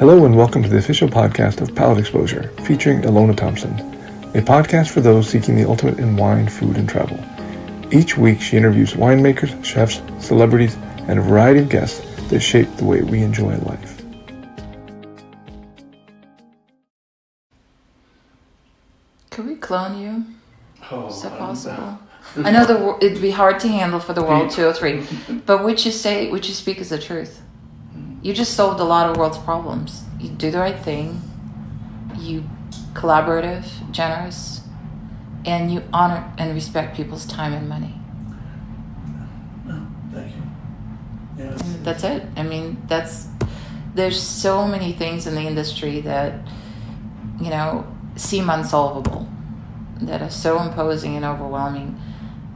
Hello and welcome to the official podcast of Palate Exposure, featuring Ilona Thompson, a podcast for those seeking the ultimate in wine, food, and travel. Each week she interviews winemakers, chefs, celebrities, and a variety of guests that shape the way we enjoy life. Could we clone you? Oh, Is that possible? I know it'd be hard to handle for the World 203, but would you speak as the truth? You just solved a lot of world's problems. You do the right thing, you collaborative, generous, and you honor and respect people's time and money. Oh, thank you. Yeah, And that's it. I mean, there's so many things in the industry that, seem unsolvable, that are so imposing and overwhelming.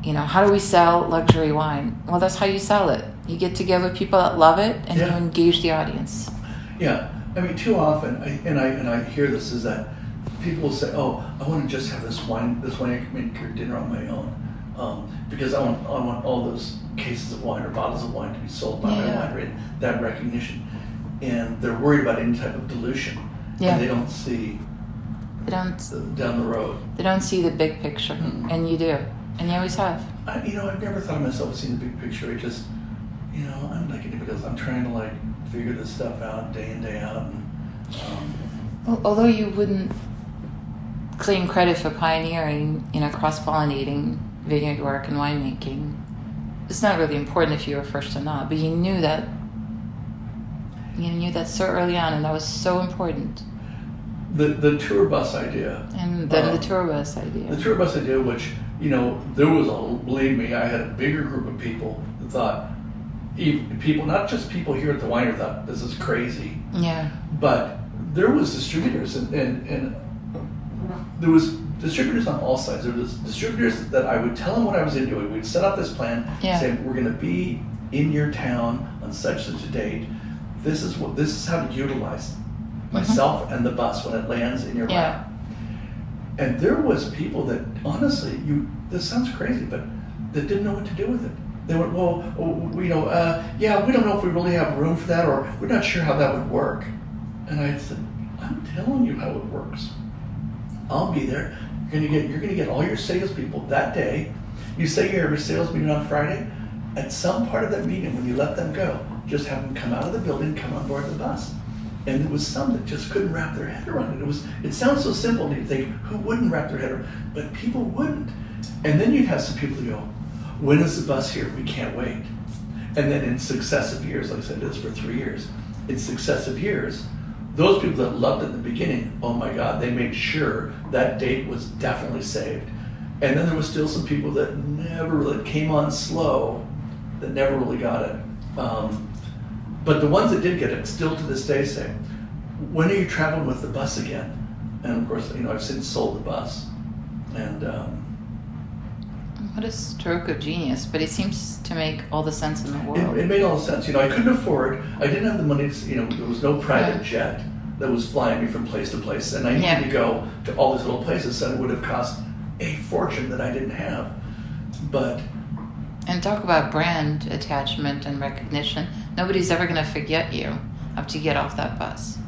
How do we sell luxury wine? Well, that's how you sell it. You get together with people that love it, and you engage the audience. Yeah, I mean, too often, I hear this, is that people will say, "Oh, I want to just have this winemaker dinner on my own, because I want all those cases of wine or bottles of wine to be sold by my winery, and that recognition." And they're worried about any type of dilution, and they don't see down the road. They don't see the big picture, and you do, and you always have. I've never thought of myself as seeing the big picture. It just, I'm like anybody else. I'm trying to figure this stuff out day in, day out. And, Well, although you wouldn't claim credit for pioneering, cross-pollinating vineyard work and winemaking, it's not really important if you were first or not. But you knew that. You knew that so early on, and that was so important. The tour bus idea. And then the tour bus idea. The tour bus idea, which, there was believe me, I had a bigger group of people that thought, people, not just people here at the winery thought this is crazy. Yeah. But there was distributors and there was distributors on all sides. There was distributors that I would tell them what I was into. We'd set up this plan, say we're going to be in your town on such a date. This is how to utilize myself and the bus when it lands in your lap. And there was people that honestly, this sounds crazy, but that didn't know what to do with it. They went, we don't know if we really have room for that, or we're not sure how that would work. And I said, I'm telling you how it works. I'll be there. You're gonna get all your salespeople that day. You say you have your sales meeting on Friday. At some part of that meeting, when you let them go, just have them come out of the building, come on board the bus. And there was some that just couldn't wrap their head around it. It sounds so simple, and you think, who wouldn't wrap their head around it? But people wouldn't. And then you'd have some people that go, when is the bus here? We can't wait. And then in successive years, like I said, it is for 3 years. In successive years, those people that loved it in the beginning, oh my God, they made sure that date was definitely saved. And then there was still some people that never really came on slow, that never really got it. But the ones that did get it, still to this day say, when are you traveling with the bus again? And of course, I've since sold the bus. And what a stroke of genius, but it seems to make all the sense in the world. It made all the sense. I couldn't afford, I didn't have the money to, there was no private jet that was flying me from place to place. And I needed to go to all these little places, and it would have cost a fortune that I didn't have. And talk about brand attachment and recognition. Nobody's ever going to forget you after you get off that bus.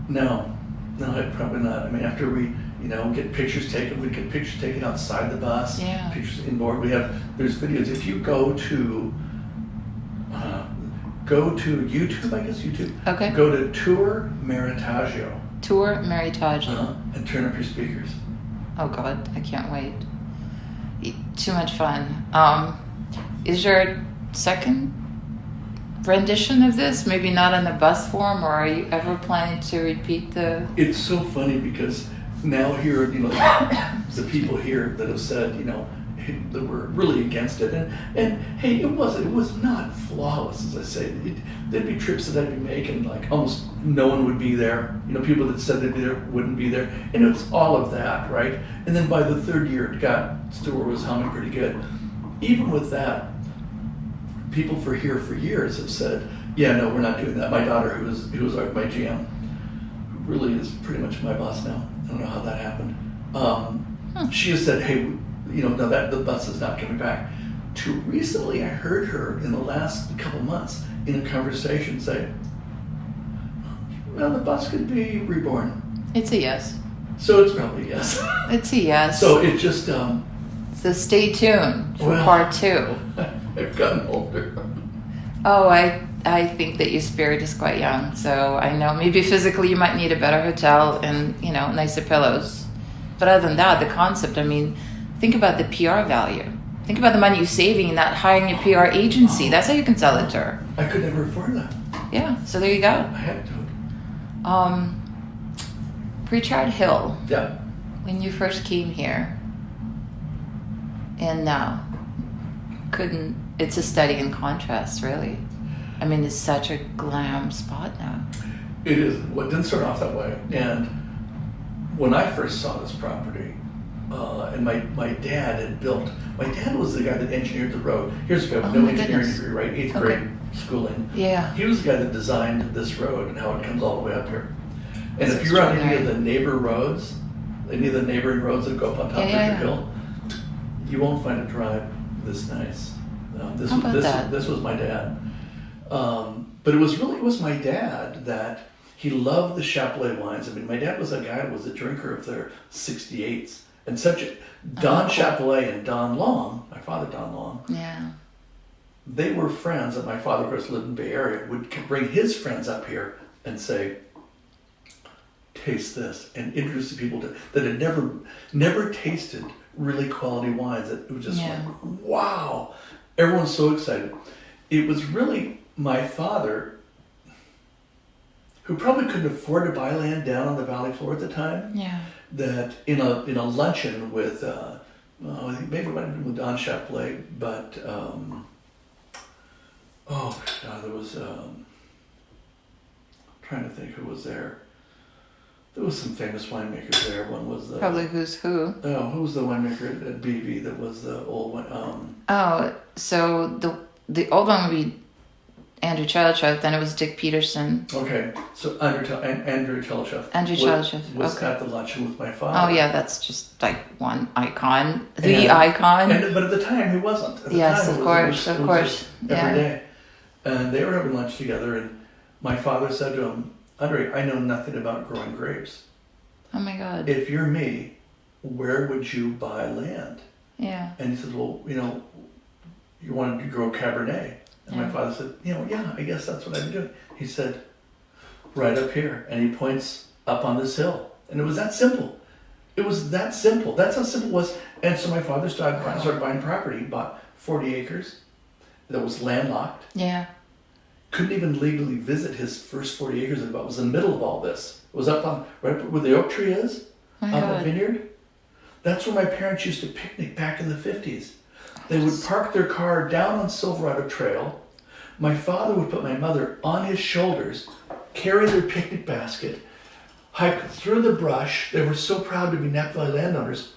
No, probably not. I mean, after we, get pictures taken, we get pictures taken outside the bus, pictures inboard. There's videos. If you go to YouTube, I guess YouTube. Okay. Go to Tour Maritaggio. Tour Maritaggio. And turn up your speakers. Oh God, I can't wait. Too much fun. Is there a second rendition of this? Maybe not in the bus form, or are you ever planning to repeat the... It's so funny because now here, the people here that have said, that were really against it, and hey, it was not flawless, as I say. There'd be trips that I'd be making, almost no one would be there. People that said they'd be there wouldn't be there, and it's all of that, right? And then by the third year, Stewart was humming pretty good. Even with that, people for years have said, yeah, no, we're not doing that. My daughter, who was my GM, who really is pretty much my boss now. I don't know how that happened. She has said, hey, no, that the bus is not coming back. To recently, I heard her in the last couple months in a conversation say, well, the bus could be reborn. It's a yes. So it's probably a yes. It's a yes. So it just... So stay tuned for part 2. I've gotten older. Oh, I think that your spirit is quite young. So I know maybe physically you might need a better hotel and, nicer pillows. But other than that, the concept, I mean, think about the PR value. Think about the money you're saving in that hiring a PR agency. That's how you can sell it to her. I could never afford that. Yeah, so there you go. I had to. Pritchard Hill. Yeah. When you first came here, and now, it's a study in contrast, really. I mean, it's such a glam spot now. It is. Well, it didn't start off that way. And when I first saw this property, and my dad was the guy that engineered the road. Here's a guy with no engineering degree, right? 8th grade schooling. Yeah. He was the guy that designed this road and how it comes all the way up here. And if you're on any of the neighboring roads that go up on top of Pritchard Hill, you won't find a drive this nice. This was my dad. But it was my dad that he loved the Chapelet wines. I mean, my dad was a guy who was a drinker of their 68s. And Don Chapelet and Don Long, my father Don Long, they were friends, and my father, of course, lived in the Bay Area, would bring his friends up here and say, taste this, and introduce the people that had never tasted really quality wines. It was just like, wow. Everyone's so excited. It was really my father, who probably couldn't afford to buy land down on the valley floor at the time, that in a luncheon with, I think maybe it might have been with Don Chapelet, but, there was, trying to think who was there. There was some famous winemakers there. One was the... Probably who's who. Oh, who was the winemaker at BV that was the old one? So the old one would be Andrew Chelyshev, then it was Dick Peterson. Okay, so Andrew Chelyshev. Andrew Chelyshev, was at the luncheon with my father. Oh yeah, that's just like one icon. Icon. But at the time, he wasn't. Yes, of course. Every day. And they were having lunch together, and my father said to him, Andre, I know nothing about growing grapes. Oh my God. If you're me, where would you buy land? Yeah. And he said, well, you wanted to grow Cabernet. And my father said, I guess that's what I'd be doing. He said, right up here. And he points up on this hill. And it was that simple. It was that simple. That's how simple it was. And so my father started buying property. He bought 40 acres that was landlocked. Yeah. Couldn't even legally visit his first 40 acres. It was in the middle of all this. It was right up where the oak tree is, on the vineyard. That's where my parents used to picnic back in the 50s. They would park their car down on Silverado Trail. My father would put my mother on his shoulders, carry their picnic basket, hike through the brush. They were so proud to be Napa Valley landowners,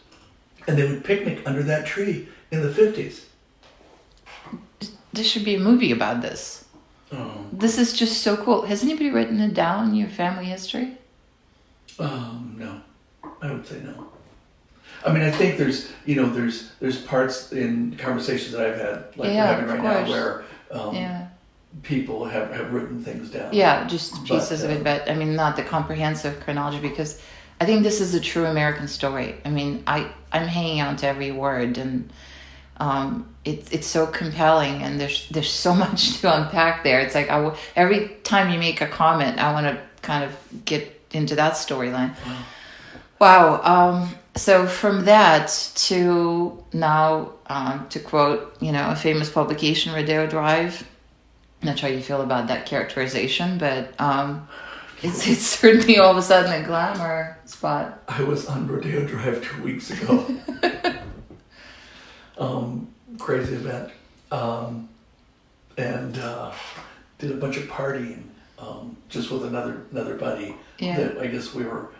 and they would picnic under that tree in the 50s. There should be a movie about this. Oh. This is just so cool. Has anybody written it down in your family history? No. I would say no. I mean, I think there's parts in conversations that I've had, like we're having right now, where people have written things down. Yeah, just pieces of it, but I mean, not the comprehensive chronology, because I think this is a true American story. I mean, I'm hanging on to every word, and it's so compelling, and there's so much to unpack there. It's like every time you make a comment, I want to kind of get into that storyline. Wow. So from that to now, to quote, a famous publication, Rodeo Drive. I'm not sure how you feel about that characterization, but it's certainly all of a sudden a glamour spot. I was on Rodeo Drive 2 weeks ago. Crazy event. And did a bunch of partying just with another buddy. Yeah. That I guess we were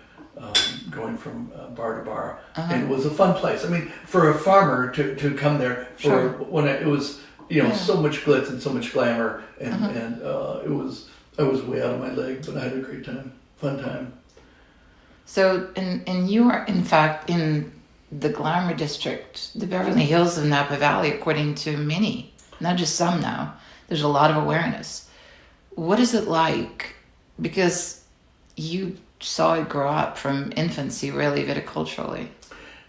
going from bar to bar. And it was a fun place. I mean, for a farmer to come there when it was so much glitz and so much glamour, and I was way out of my leg, but I had a great time, fun time. So, and you are in fact in the glamour district, the Beverly Hills of Napa Valley, according to many, not just some now. There's a lot of awareness. What is it like? Because you saw it grow up from infancy, really, viticulturally,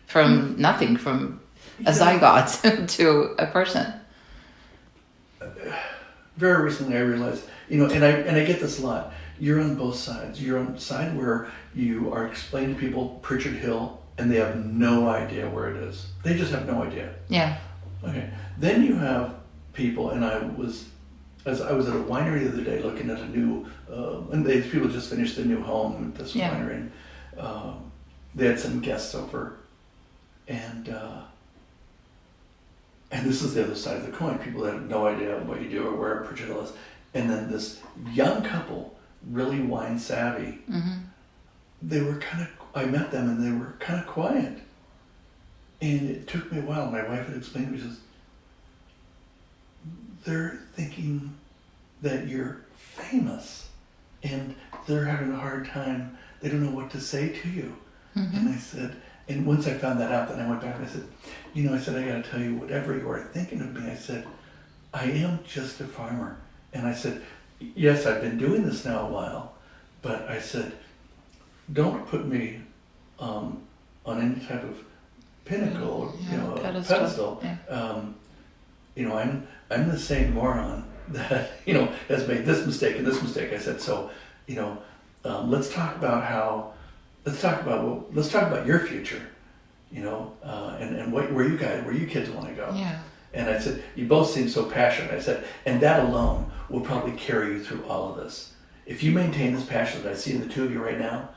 from nothing, from a zygote to a person. Very recently, I realized, and I get this a lot. You're on both sides. You're on the side where you are explaining to people Pritchard Hill, and they have no idea where it is. They just have no idea. Yeah. Okay. Then you have people, and I was at a winery the other day looking at a new, and these people just finished a new home at this winery, and they had some guests over, and this is the other side of the coin. People that have no idea what you do or where Pritchard Hill is, and then this young couple, really wine savvy. Mm-hmm. They were I met them and they were kind of quiet, and it took me a while. My wife had explained to me, she says, they're thinking that you're famous and they're having a hard time. They don't know what to say to you. Mm-hmm. And I said, and once I found that out, then I went back and I said, I got to tell you, whatever you are thinking of me, I said, I am just a farmer. And I said, yes, I've been doing this now a while, but I said, don't put me on any type of pinnacle, pedestal. Yeah. I'm the same moron that has made this mistake and this mistake. I said, so let's talk about your future, and where you kids want to go. Yeah. And I said, you both seem so passionate. I said, and that alone will probably carry you through all of this. If you maintain this passion that I see in the two of you right now,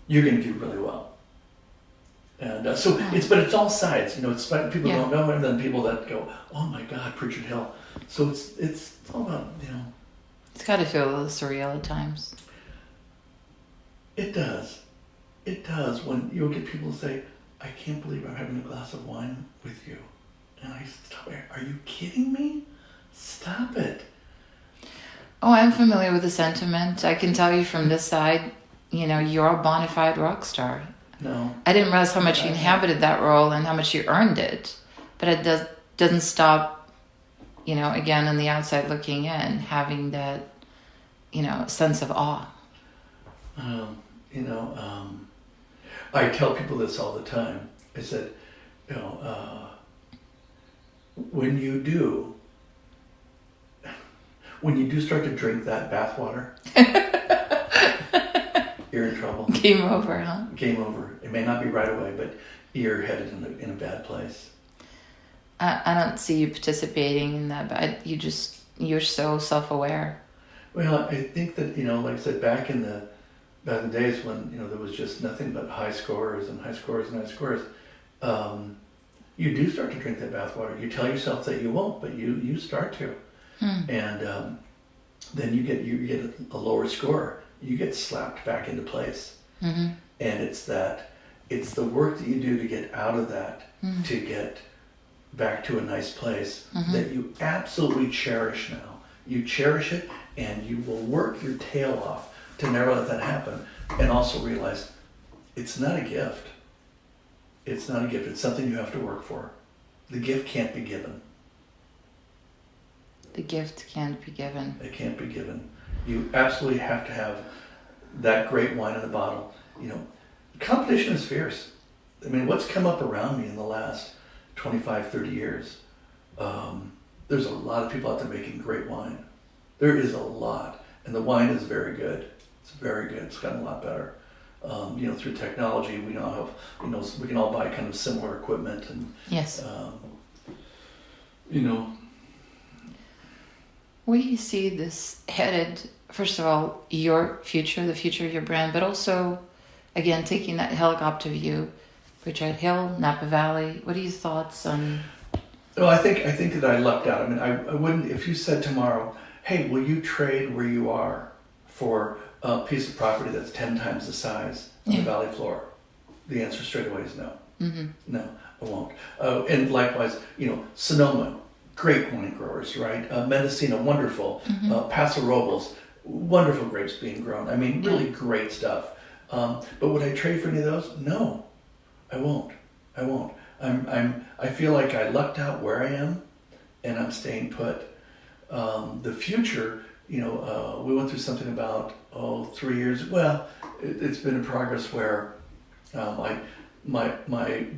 you're going to do really well. And it's all sides. It's people don't know, and then people that go, oh my God, Pritchard Hill. So it's all about, It's got to feel a little surreal at times. It does. It does when you'll get people to say, I can't believe I'm having a glass of wine with you. And I stop. Are you kidding me? Stop it. Oh, I'm familiar with the sentiment. I can tell you from this side, you're a bona fide rock star. No. I didn't realize how much you inhabited that role and how much you earned it. But it doesn't stop, again, on the outside looking in, having that, sense of awe. I tell people this all the time. I said, when you do start to drink that bathwater, you're in trouble. Game over, huh? Game over. It may not be right away, but you're headed in a bad place. I don't see you participating in that, but you're so self-aware. Well, I think that, like I said, back in the days when, there was just nothing but high scores and high scores and high scores, you do start to drink that bathwater. You tell yourself that you won't, but you start to. And then you get a lower score. You get slapped back into place. Mm-hmm. And it's the work that you do to get out of that, to get back to a nice place that you absolutely cherish now. You cherish it, and you will work your tail off to never let that happen. And also realize it's not a gift. It's not a gift. It's something you have to work for. The gift can't be given. The gift can't be given. It can't be given. You absolutely have to have that great wine in the bottle. Competition is fierce. I mean, what's come up around me in the last 25, 30 years, there's a lot of people out there making great wine. There is a lot. And the wine is very good. It's very good. It's gotten a lot better. Through technology, we now have, we can all buy kind of similar equipment. And yes. Where do you see this headed? First of all, your future, the future of your brand, but also, again, taking that helicopter view, Pritchard Hill, Napa Valley. What are your thoughts on? Well, I think that I lucked out. I mean, I wouldn't, if you said tomorrow, hey, will you trade where you are for a piece of property that's 10 times the size of the valley floor? The answer straight away is no. Mm-hmm. No, I won't. And likewise, Sonoma, great wine growers, right? Mendocino, wonderful. Mm-hmm. Paso Robles, wonderful grapes being grown. I mean, really great stuff. But would I trade for any of those? No, I won't. I feel like I lucked out where I am, and I'm staying put. The future, we went through something about 3 years. Well, it's been in progress where my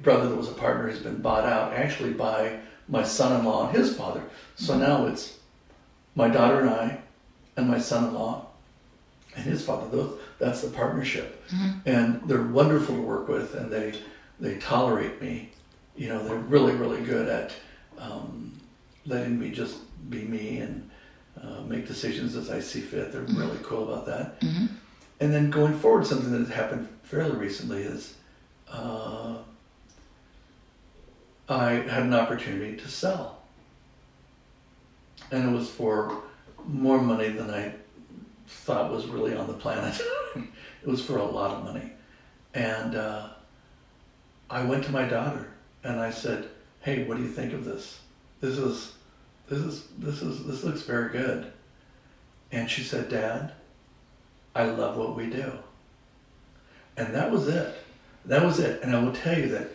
brother that was a partner has been bought out actually by my son-in-law and his father. So now it's my daughter and my son-in-law and his father. That's the partnership. And they're wonderful to work with, and they tolerate me. You know, they're really, really good at letting me just be me and make decisions as I see fit. They're really cool about that. And then going forward, something that has happened fairly recently is I had an opportunity to sell. And it was for more money than I thought was really on the planet. It was for a lot of money. And I went to my daughter and I said, "Hey, what do you think of this? This looks very good." And she said, "Dad, I love what we do." And that was it. That was it. And I will tell you that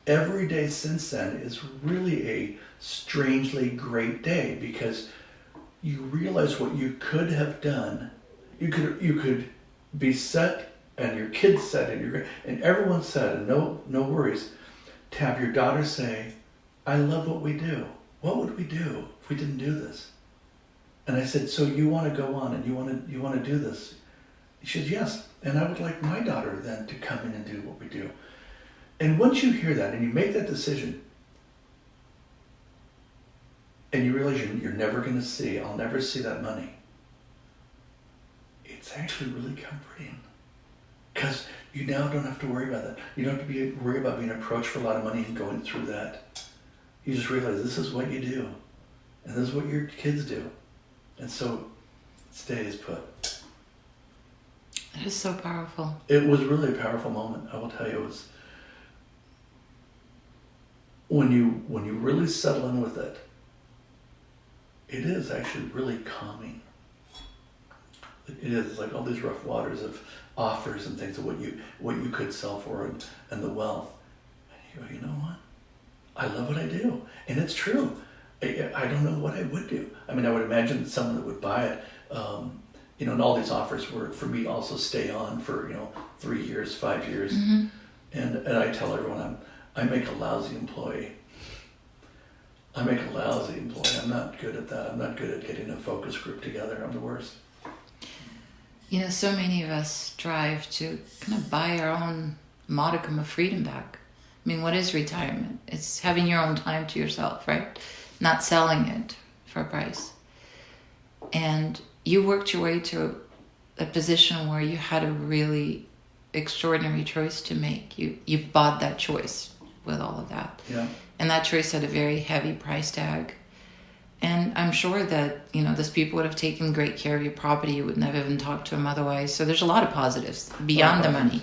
every day since then is really a strangely great day, because you realize what you could have done. You could be set, and your kids set, and everyone set, and no worries. To have your daughter say, "I love what we do. What would we do if we didn't do this?" And I said, "So you want to go on and you want to do this?" She said, "Yes, and I would like my daughter then to come in and do what we do." And once you hear that and you make that decision, and you realize you're never going to see, I'll never see that money, it's actually really comforting. Because you now don't have to worry about that. You don't have to worry about being approached for a lot of money and going through that. You just realize this is what you do. And this is what your kids do. And so it stays put. It is so powerful. It was really a powerful moment. I will tell you, it was when you really settle in with it, it is actually really calming. It is like all these rough waters of offers and things of what you could sell for and the wealth. And you go, you know what? I love what I do. And it's true. I don't know what I would do. I mean, I would imagine that someone that would buy it, and all these offers were for me to also stay on for, 3 years, 5 years. And I tell everyone I make a lousy employee. I'm not good at that. I'm not good at getting a focus group together. I'm the worst. So many of us strive to kind of buy our own modicum of freedom back. I mean, what is retirement? It's having your own time to yourself, right? Not selling it for a price. And you worked your way to a position where you had a really extraordinary choice to make. You bought that choice with all of that. Yeah. And that choice had a very heavy price tag. And I'm sure that, those people would have taken great care of your property. You wouldn't have even talked to them otherwise. So there's a lot of positives beyond the money.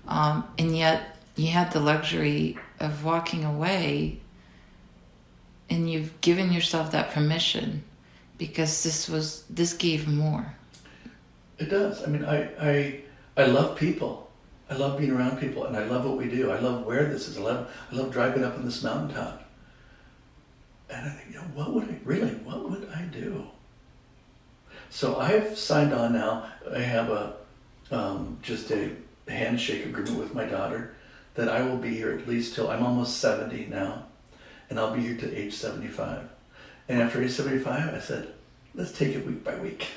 And yet you had the luxury of walking away, and you've given yourself that permission because this gave more. It does. I mean, I love people. I love being around people, and I love what we do. I love where this is. I love driving up on this mountaintop. And I think, what would I do? So I've signed on now. I have just a handshake agreement with my daughter that I will be here at least till I'm almost 70 now, and I'll be here to age 75. And after age 75, I said, let's take it week by week.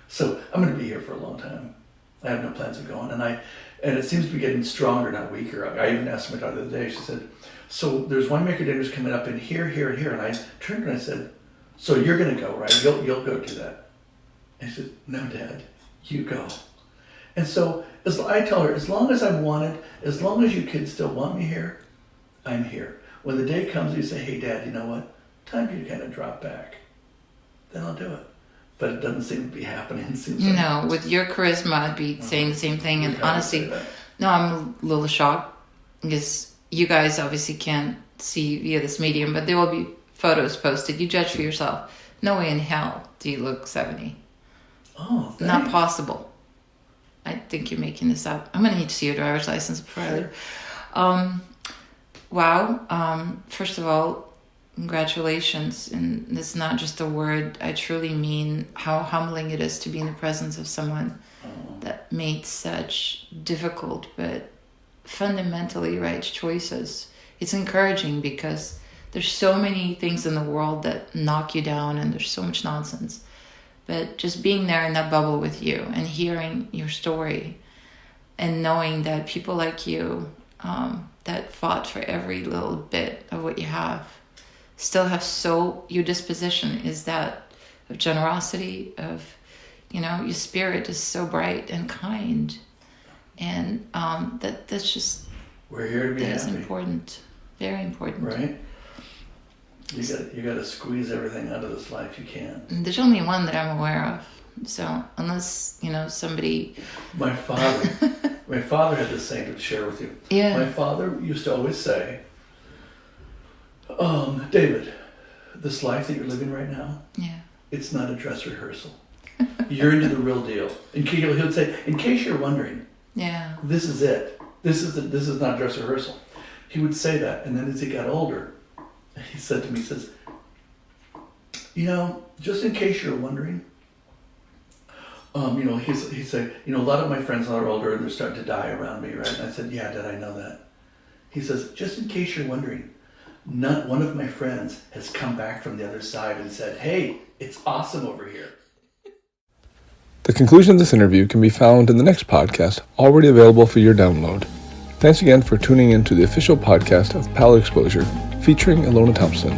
So I'm going to be here for a long time. I have no plans of going, and it seems to be getting stronger, not weaker. I even asked my daughter the other day. She said, "So there's winemaker dinners coming up in here, here, and here." And I turned and I said, "So you're going to go, right? You'll go to that." And she said, "No, Dad, you go." And so I tell her, as long as I'm wanted, as long as you kids still want me here, I'm here. When the day comes, you say, "Hey, Dad, you know what? Time for you to kind of drop back." Then I'll do it. But it doesn't seem to be happening. It seems like no, with your charisma, I'd be saying the same thing. And honestly, no, I'm a little shocked because you guys obviously can't see via this medium, but there will be photos posted. You judge for yourself. No way in hell do you look 70. Oh, thanks. Not possible. I think you're making this up. I'm going to need to see your driver's license before I leave. Wow. First of all, congratulations. And it's not just a word. I truly mean how humbling it is to be in the presence of someone that made such difficult but fundamentally right choices. It's encouraging because there's so many things in the world that knock you down and there's so much nonsense. But just being there in that bubble with you and hearing your story and knowing that people like you that fought for every little bit of what you have still have your disposition is that of generosity, of, your spirit is so bright and kind. And that's just... We're here to be happy. That's important. Very important. Right? You got to squeeze everything out of this life you can. And there's only one that I'm aware of. So unless, somebody... My father had this saying to share with you. Yeah. My father used to always say, David, this life that you're living right now, it's not a dress rehearsal. You're into the real deal. He would say, in case you're wondering, this is it. This is not dress rehearsal. He would say that, and then as he got older, he said to me, he says, just in case you're wondering, he said, a lot of my friends are older and they're starting to die around me, right? And I said, yeah, Dad, I know that. He says, just in case you're wondering, not one of my friends has come back from the other side and said, hey, it's awesome over here. The conclusion of this interview can be found in the next podcast, already available for your download. Thanks again for tuning in to the official podcast of Palette Exposure, featuring Ilona Thompson.